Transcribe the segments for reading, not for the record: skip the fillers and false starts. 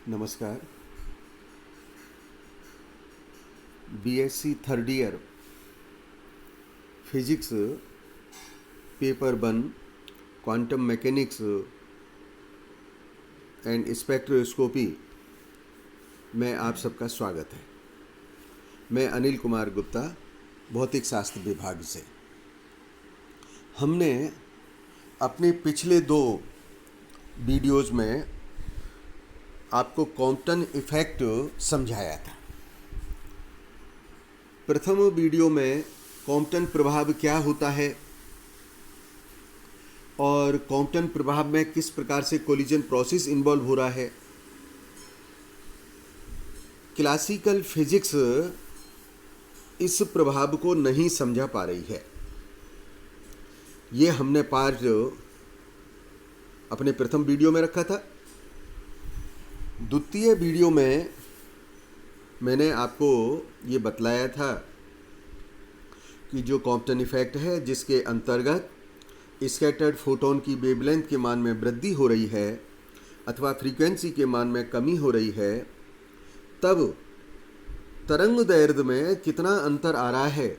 नमस्कार। BSc third year physics paper 1 quantum mechanics and spectroscopy में आप सबका स्वागत है। मैं अनिल कुमार गुप्ता, भौतिक शास्त्र विभाग से। हमने अपने पिछले 2 वीडियोज़ में आपको कॉम्पटन इफ़ेक्ट समझाया था। प्रथम वीडियो में कॉम्पटन प्रभाव क्या होता है और कॉम्पटन प्रभाव में किस प्रकार से कोलिजन प्रोसेस इन्वॉल्व हो रहा है। क्लासिकल फिजिक्स इस प्रभाव को नहीं समझा पा रही है। ये हमने पार्ट अपने प्रथम वीडियो में रखा था। द्वितीय वीडियो में मैंने आपको ये बतलाया था कि जो कॉम्पटन इफेक्ट है, जिसके अंतर्गत स्कैटर्ड फोटोन की वेवलेंथ के मान में वृद्धि हो रही है अथवा फ्रीक्वेंसी के मान में कमी हो रही है, तब तरंग दैर्ध्य में कितना अंतर आ रहा है,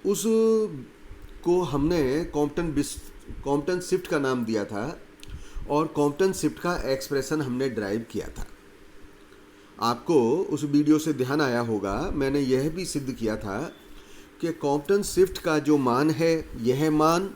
उस को हमने कॉम्पटन शिफ्ट का नाम दिया था और कॉम्पटन शिफ्ट का एक्सप्रेशन हमने ड्राइव किया था। आपको उस वीडियो से ध्यान आया होगा, मैंने यह भी सिद्ध किया था कि कॉम्पटन शिफ्ट का जो मान है, यह मान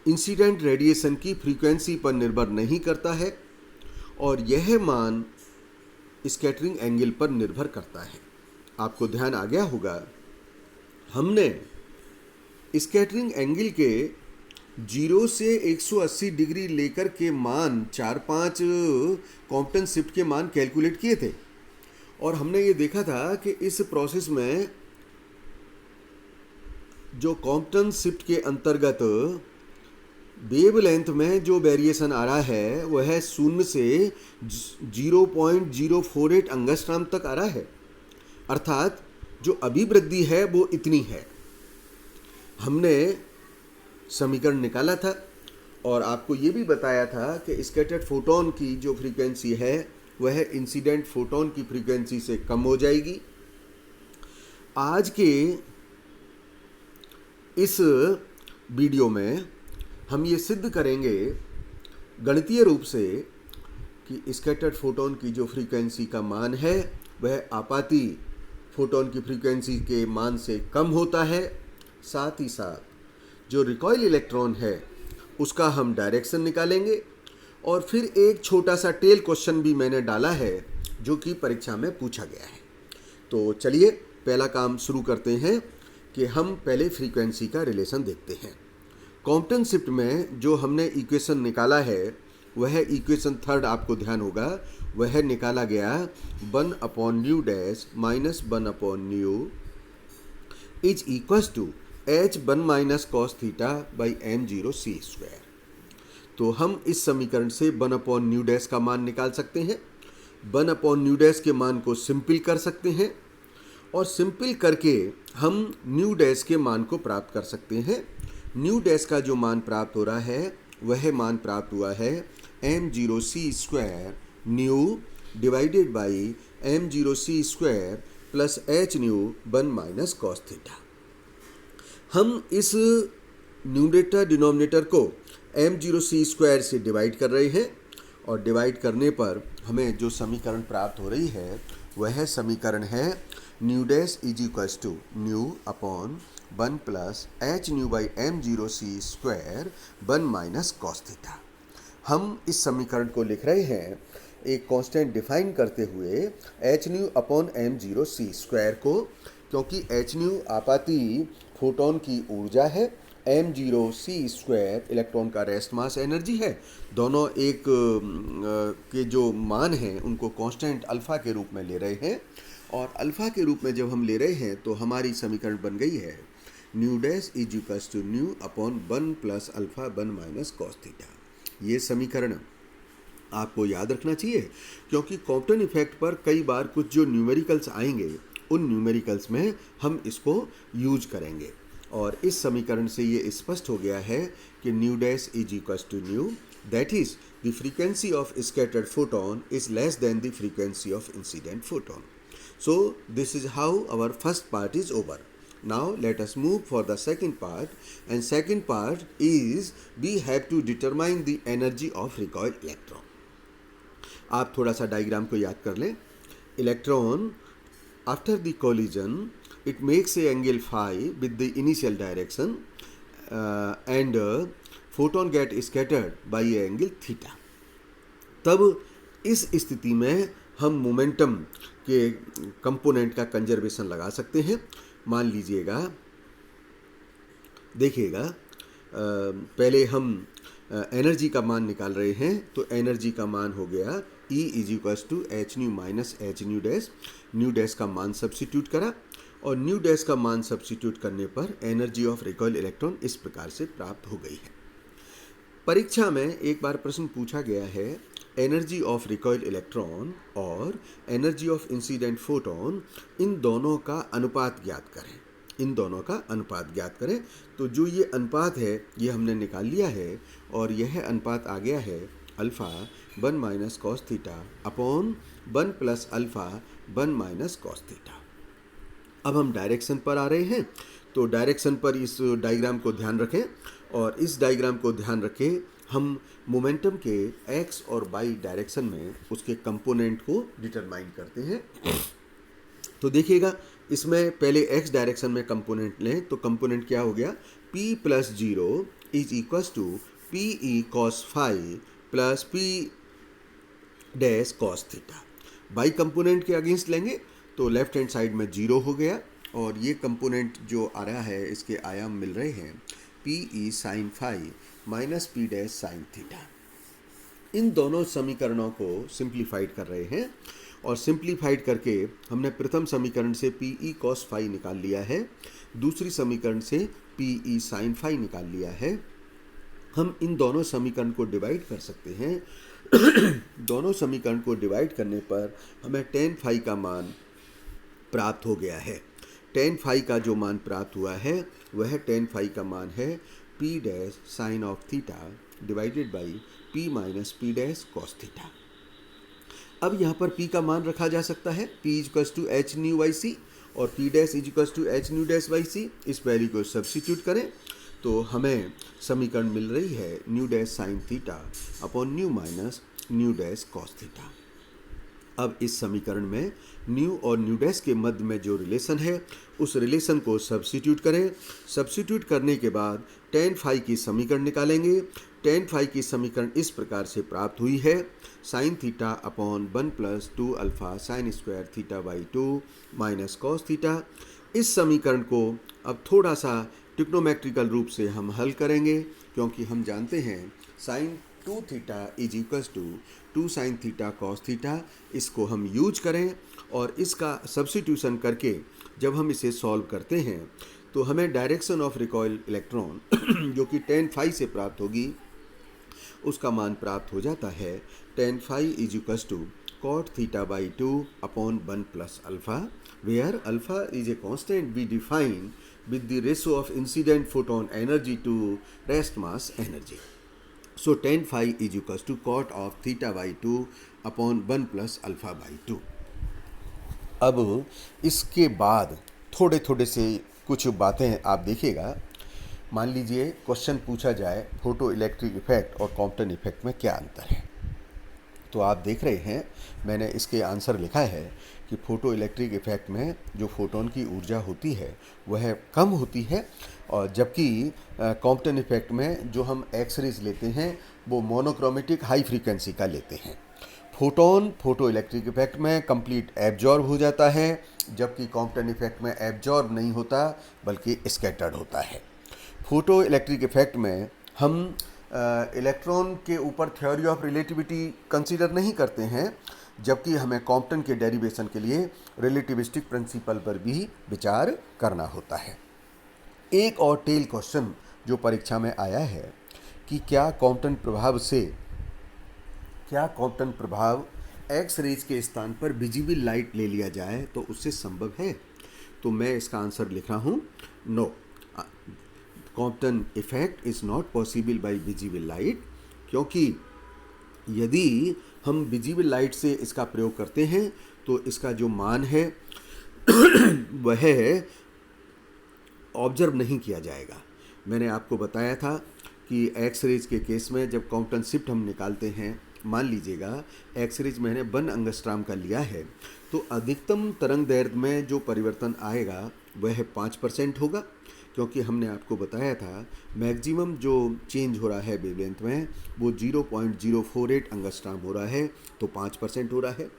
इंसिडेंट रेडिएशन की फ्रीक्वेंसी पर निर्भर नहीं करता है और यह मान स्कैटरिंग एंगल पर निर्भर करता है। आपको ध्यान आ गया होगा, हमने स्कैटरिंग एंगल के 0 से 180 डिग्री लेकर के मान 4-5 कॉम्पटन शिफ्ट के मान कैलकुलेट किए थे और हमने ये देखा था कि इस प्रोसेस में जो कॉम्पटन शिफ्ट के अंतर्गत वेवलेंथ में जो वेरिएशन आ रहा है वह 0 से 0.048 एंगस्ट्रॉम तक आ रहा है, अर्थात जो अभिवृद्धि है वो इतनी है। हमने समीकरण निकाला था और आपको ये भी बताया था कि स्कैटर्ड फोटोन की जो फ्रीक्वेंसी है वह इंसिडेंट फोटोन की फ्रीक्वेंसी से कम हो जाएगी। आज के इस वीडियो में हम ये सिद्ध करेंगे गणितीय रूप से कि स्कैटर्ड फोटोन की जो फ्रीक्वेंसी का मान है वह आपाती फोटोन की फ्रीक्वेंसी के मान से कम होता है। साथ ही साथ जो रिकॉइल इलेक्ट्रॉन है उसका हम डायरेक्शन निकालेंगे और फिर एक छोटा सा टेल क्वेश्चन भी मैंने डाला है जो कि परीक्षा में पूछा गया है। तो चलिए पहला काम शुरू करते हैं कि हम पहले फ्रीक्वेंसी का रिलेशन देखते हैं। कॉम्पटन शिफ्ट में जो हमने इक्वेशन निकाला है वह इक्वेशन थर्ड, आपको ध्यान होगा, वह निकाला गया 1/μ dash minus 1/μ is equals to h1 minus cos theta by m0 c square. तो हम इस समीकरण से 1/μ डैश का मान निकाल सकते हैं। 1/μ डैश के मान को सिंपल कर सकते हैं और सिंपल करके हम न्यू डैश के मान को प्राप्त कर सकते हैं। न्यू डैश का जो मान प्राप्त हो रहा है वह मान प्राप्त हुआ है m0 c square nu divided by m0 c square plus h new 1 minus cos theta. हम इस न्यूमरेटर डिनोमिनेटर को m0 c स्क्वायर से डिवाइड कर रहे हैं और डिवाइड करने पर हमें जो समीकरण प्राप्त हो रही है वह समीकरण है nu dash is equals to nu upon 1 plus h nu by m0 c square 1 minus cos theta. हम इस समीकरण को लिख रहे हैं एक कांस्टेंट डिफाइन करते हुए h new upon m0 c square को, क्योंकि h न्यू आपाती फोटोन की ऊर्जा है, m0 c स्क्वायर इलेक्ट्रॉन का रेस्ट मास एनर्जी है। दोनों एक के जो मान हैं उनको कांस्टेंट अल्फ़ा के रूप में ले रहे हैं और अल्फ़ा के रूप में जब हम ले रहे हैं तो हमारी समीकरण बन गई है nu dash is equals to nu upon 1 plus alpha 1 minus cos theta. ये समीकरण आपको याद रखना चाहिए क्योंकि कॉम्पटन इफेक्ट पर कई बार कुछ जो न्यूमेरिकल्स आएंगे उन न्यूमेरिकल्स में हम इसको यूज करेंगे और इस समीकरण से ये स्पष्ट हो गया है कि nu dash is equals to nu That is, the frequency of scattered photon is less than the frequency of incident photon. So this is how our first part is over. Now let us move for the second part, and second part is we have to determine the energy of recoil electron. आप थोड़ा सा diagram को याद कर लें. Electron after the collision it makes a angle phi with the initial direction and photon get scattered by a angle theta. तब इस स्थिति में हम मोमेंटम के कंपोनेंट का कंजर्वेशन लगा सकते हैं. मान लीजिएगा, देखिएगा, पहले हम एनर्जी का मान निकाल रहे हैं. तो एनर्जी का मान हो गया E is equals to h nu minus h nu dash. Nu dash का मान सब्स्टिट्यूट करा और न्यू डैश का मान सब्स्टिट्यूट करने पर एनर्जी ऑफ रिकॉइल इलेक्ट्रॉन इस प्रकार से प्राप्त हो गई है. परीक्षा में एक बार प्रश्न पूछा गया है, एनर्जी ऑफ रिकॉइल इलेक्ट्रॉन और एनर्जी ऑफ इंसिडेंट फोटोन, इन दोनों का अनुपात ज्ञात करें. इन दोनों का अनुपात ज्ञात करें. तो जो ये अनुपात है ये हमने निकाल लिया है और यह अनुपात आ गया है alpha 1 minus cos theta upon 1 plus alpha 1 minus cos theta. अब हम डायरेक्शन पर आ रहे हैं. तो डायरेक्शन पर इस डायग्राम को ध्यान रखें और इस डायग्राम को ध्यान रखें. हम मोमेंटम के एक्स और वाई डायरेक्शन में उसके कंपोनेंट को डिटरमाइन करते हैं. तो देखिएगा, इसमें पहले एक्स डायरेक्शन में कंपोनेंट लें तो कंपोनेंट क्या हो गया, p plus 0 is equals to p e cos phi plus p dash cos theta. By component के अगेंस्ट लेंगे तो लेफ्ट हैंड साइड में 0 हो गया और ये कंपोनेंट जो आ रहा है इसके आयाम मिल रहे हैं P E sine phi minus P dash sine theta. इन दोनों समीकरणों को सिंप्लीफाइड कर रहे हैं और सिंप्लीफाइड करके हमने प्रथम समीकरण से पी ई कॉस फाई निकाल लिया है, दूसरी समीकरण से पी ई साइन फाई निकाल लिया है. हम इन दोनों समीकरण को डिवाइड कर सकते हैं. दोनों समीकरण को डिवाइड करने पर हमें tan फाई का मान प्राप्त हो गया है. tan फाई का जो मान प्राप्त हुआ है वह tan फाई का मान है p dash sign of theta divided by p minus P dash cos theta. अब यहाँ पर p का मान रखा जा सकता है, p equals to h nu by c और p dash equals to h nu dash by c. इस वैल्यू को सब्स्टिट्यूट करें तो हमें समीकरण मिल रही है nu dash sine theta upon new minus new dash cos theta. अब इस समीकरण में न्यू और न्यू डैश के मध्य में जो रिलेशन है उस रिलेशन को सब्स्टिट्यूट करें. सब्स्टिट्यूट करने के बाद tan फाई की समीकरण निकालेंगे. tan फाई की समीकरण इस प्रकार से प्राप्त हुई है, sine theta upon 1 plus 2 alpha sine square theta by 2 minus cos theta. इस समीकरण को अब थोड़ा सा ट्रिग्नोमेट्रिकल रूप से हम हल करेंगे क्योंकि हम जानते हैं sine 2 theta is equals to 2 sine theta cos theta. इसको हम यूज करें और इसका सब्स्टिट्यूशन करके जब हम इसे सॉल्व करते हैं तो हमें डायरेक्शन ऑफ रिकॉइल इलेक्ट्रॉन जो कि tan फाई से प्राप्त होगी उसका मान प्राप्त हो जाता है tan phi is equals to cot theta by 2 upon 1 plus alpha, where alpha is a constant we define with the ratio of incident photon energy to rest mass energy. So tan phi is equals to cot of theta by 2 upon 1 plus alpha by 2. अब इसके बाद थोड़े थोड़े से कुछ बातें आप देखिएगा. मान लीजिए क्वेश्चन पूछा जाए फोटो इलेक्ट्रिक इफेक्ट और कॉम्पटन इफेक्ट में क्या अंतर है. तो आप देख रहे हैं मैंने इसके आंसर लिखा है कि फोटो इलेक्ट्रिक इफेक्ट में जो फोटोन की ऊर्जा होती है वह कम होती है और जबकि कॉम्पटन इफेक्ट में जो हम एक्सरेज लेते हैं वो मोनोक्रोमेटिक हाई फ्रीक्वेंसी का लेते हैं. फोटोन फोटो इलेक्ट्रिक इफेक्ट में कंप्लीट एब्जॉर्ब हो जाता है जबकि कॉम्पटन इफेक्ट में एब्जॉर्ब नहीं होता बल्कि स्कैटर्ड होता है. फोटो इलेक्ट्रिक इफेक्ट में हम इलेक्ट्रॉन के ऊपर थ्योरी ऑफ रिलेटिविटी कंसीडर नहीं करते हैं जबकि हमें कॉम्पटन के डेरिवेशन के लिए रिलेटिविस्टिक प्रिंसिपल पर भी विचार करना होता है. एक और टेल क्वेश्चन जो परीक्षा में आया है कि क्या कॉम्पटन प्रभाव एक्स रेज के स्थान पर विजिबल लाइट ले लिया जाए तो उससे संभव है. तो मैं इसका आंसर लिख रहा हूँ no, Compton effect is not possible by visible light क्योंकि यदि हम विजिबल लाइट से इसका प्रयोग करते हैं तो इसका जो मान है वह ऑब्जर्व नहीं किया जाएगा। मैंने आपको बताया था कि एक्सरेज के केस में जब काउंटन शिफ्ट हम निकालते हैं, मान लीजिएगा एक्सरेज मैंने 1 एंगस्ट्रॉम का लिया है, तो अधिकतम तरंग दैर्ध्य में जो परिवर्तन आएगा वह 5% होगा, क्योंकि हमने आपको बताया था मैक्सिमम जो चेंज हो रहा है वेवलेंथ में वो 0.048 एंगस्ट्रॉम हो रहा है, तो 5% हो रहा है।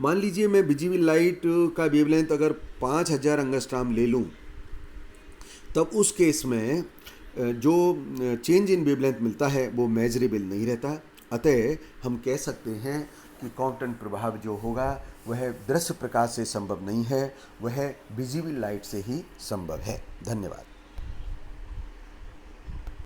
मान लीजिए मैं विजिबल लाइट का वेवलेंथ अगर 5000 एंगस्ट्रॉम ले लूँ, तब उस केस में जो चेंज इन वेवलेंथ मिलता है वो मेजरेबल नहीं रहता। अतः हम कह सकते हैं कि काउंटन प्रभाव जो होगा वह दृश्य प्रकाश से संभव नहीं है, वह विजिबल लाइट से ही संभव है। धन्यवाद।